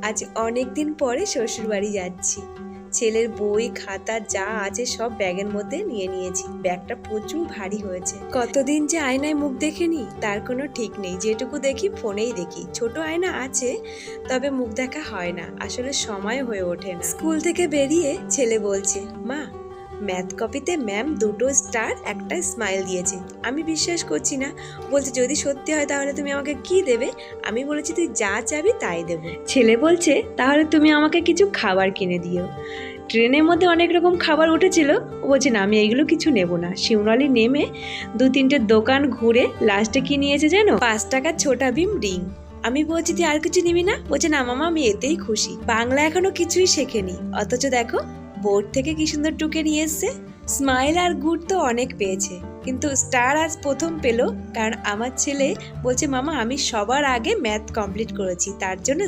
আজ অনেক দিন পরে শ্বশুর বাড়ি যাচ্ছি। ছেলের বই খাতা যা আছে সব ব্যাগের মধ্যে নিয়ে নিয়েছি। ব্যাগটা প্রচুর ভারী হয়েছে। কতদিন যে আয়নায় মুখ দেখেনি তার কোনো ঠিক নেই। যেটুকু দেখি ফোনেই দেখি। ছোট আয়না আছে, তবে মুখ দেখা হয় না, আসলে সময় হয়ে ওঠে না। স্কুল থেকে বেরিয়ে ছেলে বলছে, মা ম্যাথ কপিতে ম্যাম 2টো স্টার একটা স্মাইল দিয়েছে। আমি বিশ্বাস করছি না। বলছে যদি সত্যি হয় তাহলে তুমি আমাকে কি দেবে? আমি বলেছি তুই যা চাবি তাই দেবো। ছেলে বলছে তাহলে তুমি আমাকে কিছু খাবার কিনে দিও। ট্রেনের মধ্যে অনেক রকম খাবার উঠেছিল। ও বলছে না আমি এইগুলো কিছু নেব না। শিউনালি নেমে 2-3টে দোকান ঘুরে লাস্টে কি নিয়েছে জানো? 5 টাকার ছোটা ভীম রিং। আমি বলছি তুই আর কিছু নিবি না? বলছে না মামা আমি এতেই খুশি। বাংলা এখনো কিছুই শেখেনি, অথচ দেখো বোর্ড থেকে কি সুন্দর টুকে নিয়ে এসছে। স্মাইল আর গুড তো অনেক পেয়েছে, কিন্তু স্টার আজ প্রথম পেলো, কারণ আমার ছেলে বলছে মামা আমি সবার আগে ম্যাথ কমপ্লিট করেছি, তার জন্য